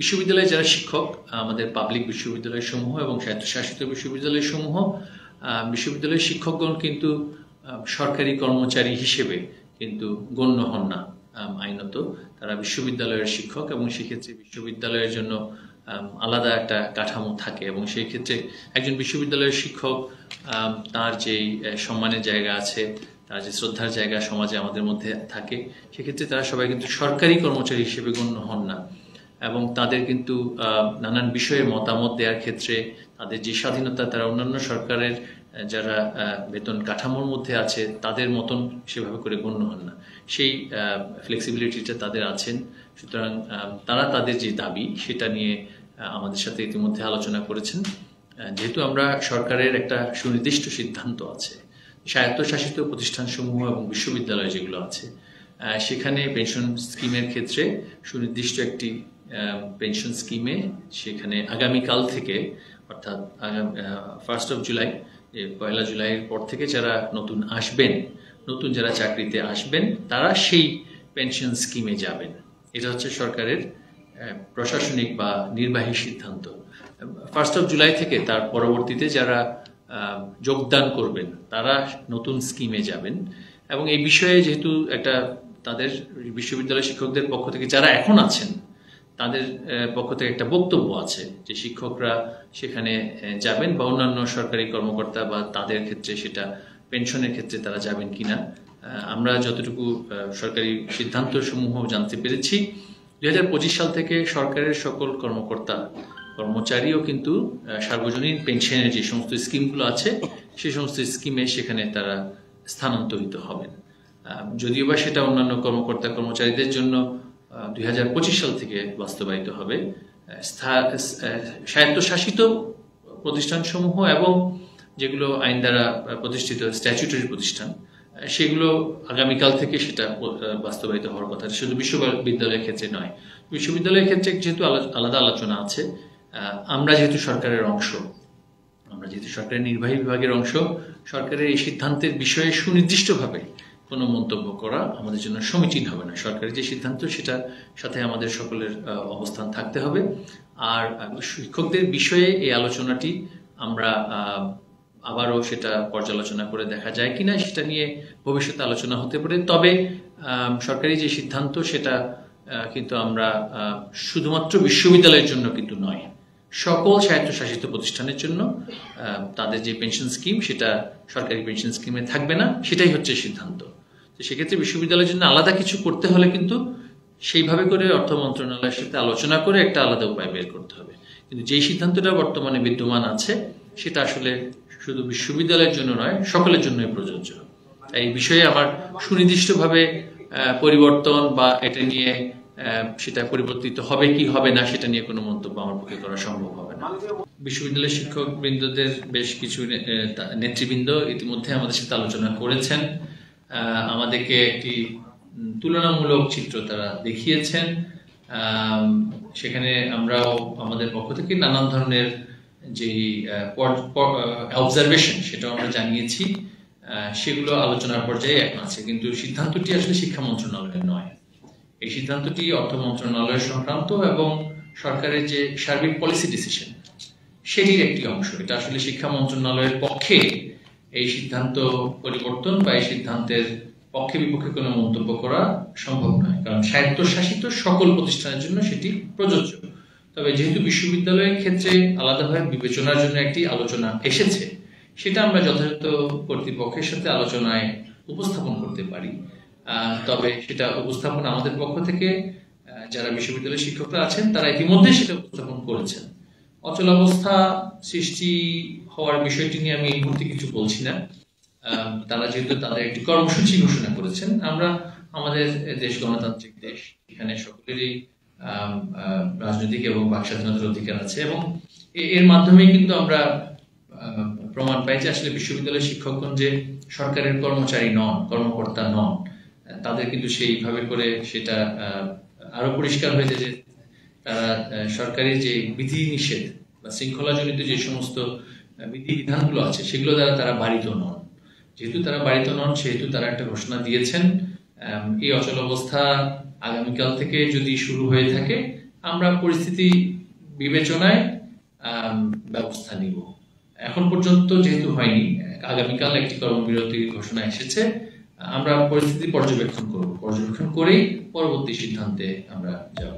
বিশ্ববিদ্যালয়ে যারা শিক্ষক, আমাদের পাবলিক বিশ্ববিদ্যালয় সমূহ এবং স্বায়ত্তশাসিত বিশ্ববিদ্যালয় সমূহ, বিশ্ববিদ্যালয়ের শিক্ষকগণ কিন্তু সরকারি কর্মচারী হিসেবে কিন্তু গণ্য হন না আইনত। তারা বিশ্ববিদ্যালয়ের শিক্ষক এবং সেক্ষেত্রে বিশ্ববিদ্যালয়ের জন্য আলাদা একটা কাঠামো থাকে এবং সেই ক্ষেত্রে একজন বিশ্ববিদ্যালয়ের শিক্ষক তার যেই সম্মানের জায়গা আছে, তার যে শ্রদ্ধার জায়গা সমাজে আমাদের মধ্যে থাকে, সেক্ষেত্রে তারা সবাই কিন্তু সরকারি কর্মচারী হিসেবে গণ্য হন না এবং তাদের কিন্তু নানান বিষয়ে মতামত দেওয়ার ক্ষেত্রে তাদের যে স্বাধীনতা, তারা অন্যান্য সরকারের যারা বেতন কাঠামোর মধ্যে আছে তাদের মতন সেভাবে করে গণ্য হন না। সেই ফ্লেক্সিবিলিটিটা তাদের আছেন। সুতরাং তারা তাদের যে দাবি সেটা নিয়ে আমাদের সাথে ইতিমধ্যে আলোচনা করেছেন। যেহেতু আমরা সরকারের একটা সুনির্দিষ্ট সিদ্ধান্ত আছে, স্বায়ত্তশাসিত প্রতিষ্ঠানসমূহ এবং বিশ্ববিদ্যালয় যেগুলো আছে সেখানে পেনশন স্কিমের ক্ষেত্রে সুনির্দিষ্ট একটি পেনশন স্কিমে সেখানে আগামীকাল থেকে অর্থাৎ 1 জুলাই, 1 জুলাইয়ের পর থেকে যারা নতুন আসবেন, নতুন যারা চাকরিতে আসবেন তারা সেই পেনশন স্কিমে যাবেন। এটা হচ্ছে সরকারের প্রশাসনিক বা নির্বাহী সিদ্ধান্ত। 1 জুলাই থেকে তার পরবর্তীতে যারা যোগদান করবেন তারা নতুন স্কিমে যাবেন এবং এই বিষয়ে যেহেতু একটা তাদের বিশ্ববিদ্যালয় শিক্ষকদের পক্ষ থেকে যারা এখন আছেন তাদের পক্ষ থেকে একটা বক্তব্য আছে যে শিক্ষকরা সেখানে যাবেন বা অন্যান্য সরকারি কর্মকর্তা বা তাদের ক্ষেত্রে সেটা পেনশনের ক্ষেত্রে তারা যাবেন কিনা। আমরা যতটুকু সরকারি সিদ্ধান্ত সমূহ জানতে পেরেছি, 2025 সাল থেকে সরকারের সকল কর্মকর্তা কর্মচারীও কিন্তু সার্বজনীন পেনশনের যে সমস্ত স্কিমগুলো আছে সেই সমস্ত স্কিমে সেখানে তারা স্থানান্তরিত হবেন। যদিও বা সেটা অন্যান্য কর্মকর্তা কর্মচারীদের জন্য 2025 সাল থেকে বাস্তবায়িত হবে। স্বায়ত্তশাসিত প্রতিষ্ঠানসমূহ এবং যেগুলো আইন দ্বারা প্রতিষ্ঠিত স্ট্যাচুটরি প্রতিষ্ঠান সেগুলো আগামীকাল থেকে সেটা বাস্তবায়িত হওয়ার কথা, শুধু বিশ্ববিদ্যালয়ের ক্ষেত্রে নয়। বিশ্ববিদ্যালয়ের ক্ষেত্রে যেহেতু আলাদা আলোচনা আছে, আমরা যেহেতু সরকারের অংশ, আমরা যেহেতু সরকারের নির্বাহী বিভাগের অংশ, সরকারের এই সিদ্ধান্তের বিষয়ে সুনির্দিষ্টভাবে কোনো মন্তব্য করা আমাদের জন্য সমীচীন হবে না। সরকারের যে সিদ্ধান্ত সেটার সাথে আমাদের সকলের অবস্থান থাকতে হবে। আর শিক্ষকদের বিষয়ে এই আলোচনাটি আমরা আবারও সেটা পর্যালোচনা করে দেখা যায় কিনা সেটা নিয়ে ভবিষ্যতে আলোচনা হতে পারে। তবে সরকারি যে সিদ্ধান্ত সেটা কিন্তু আমরা শুধুমাত্র বিশ্ববিদ্যালয়ের জন্য কিন্তু নয়, সকল স্বায়ত্তশাসিত প্রতিষ্ঠানের জন্য তাদের যে পেনশন স্কিম সেটা সরকারি পেনশন স্কিমে থাকবে না, সেটাই হচ্ছে সিদ্ধান্ত। তো সেক্ষেত্রে বিশ্ববিদ্যালয়ের জন্য আলাদা কিছু করতে হলে কিন্তু সেইভাবে করে অর্থ মন্ত্রণালয়ের সাথে আলোচনা করে একটা আলাদা উপায় বের করতে হবে। কিন্তু যেই সিদ্ধান্তটা বর্তমানে বিদ্যমান আছে সেটা আসলে শুধু বিশ্ববিদ্যালয়ের জন্য নয়, সকলের জন্যই প্রযোজ্য। এই বিষয়ে আমার সুনির্দিষ্টভাবে পরিবর্তন বা এটা নিয়ে সেটা পরিবর্তিত হবে কি হবে না সেটা নিয়ে কোনো মন্তব্য আমার পক্ষে করা সম্ভব হবে না। বিশ্ববিদ্যালয়ের শিক্ষক বৃন্দদের বেশ কিছু নেতৃবৃন্দ ইতিমধ্যে আমাদের সাথে আলোচনা করেছেন, আমাদেরকে একটি তুলনামূলক চিত্র তারা দেখিয়েছেন। সেখানে আমরাও আমাদের পক্ষ থেকে নানান ধরনের যে অবজারভেশন সেটাও আমরা জানিয়েছি, সেগুলো আলোচনার পর্যায়ে এখন আছে। কিন্তু সিদ্ধান্তটি আসলে শিক্ষা মন্ত্রণালয়ের নয়, এই সিদ্ধান্তটি অর্থ মন্ত্রণালয় সংক্রান্ত এবং সরকারের যে সার্বিক পলিসি ডিসিশন সেটির একটি অংশ। এটা আসলে শিক্ষা মন্ত্রণালয়ের পক্ষে এই সিদ্ধান্ত পরিবর্তন বা এই সিদ্ধান্তের পক্ষে বিপক্ষে কোনো মন্তব্য করা সম্ভব নয়, কারণ স্বায়ত্তশাসিত সকল প্রতিষ্ঠানের জন্য সেটি প্রযোজ্য। তবে যেহেতু বিশ্ববিদ্যালয়ের ক্ষেত্রে আলাদাভাবে বিবেচনার জন্য একটি আলোচনা এসেছে, সেটা আমরা যথাযথ কর্তৃপক্ষের সাথে আলোচনায় উপস্থাপন করতে পারি। তবে সেটা উপস্থাপন আমাদের পক্ষ থেকে যারা বিশ্ববিদ্যালয়ের শিক্ষকরা আছেন তারা ইতিমধ্যে সেটা উপস্থাপন করেছেন। অচলাবস্থা সৃষ্টি হওয়ার বিষয়টি নিয়ে আমি এই মুহূর্তে কিছু বলছি না। তারা যেহেতু তাদের একটি কর্মসূচি ঘোষণা করেছেন, আমরা আমাদের দেশ গণতান্ত্রিক দেশ, এখানে সকলেরই রাজনৈতিক এবং বাক স্বাধীনতার অধিকার আছে এবং এর মাধ্যমে কিন্তু আমরা প্রমাণ পাই যে আসলে বিশ্ববিদ্যালয়ের শিক্ষকগণ যে সরকারের কর্মচারী নন, কর্মকর্তা নন, তাদের কিন্তু সেইভাবে করে সেটা আরো পরিষ্কার হয়েছে যে তারা সরকারি যে বিধি নিষেধ বা শৃঙ্খলাজনিত যে সমস্ত বিধিবিধানগুলো আছে সেগুলো দ্বারা তারা বাড়িত নন। যেহেতু তারা বাড়িত নন সেহেতু তারা একটা ঘোষণা দিয়েছেন এই অচল অবস্থা আগামীকাল থেকে যদি শুরু হয়ে থাকে আমরা পরিস্থিতি বিবেচনায় ব্যবস্থা নিব। এখন পর্যন্ত যেহেতু হয়নি, আগামীকাল একটি কর্মবিরতির ঘোষণা এসেছে, আমরা পরিস্থিতি পর্যবেক্ষণ করব, পর্যবেক্ষণ করেই পরবর্তী সিদ্ধান্তে আমরা যাব।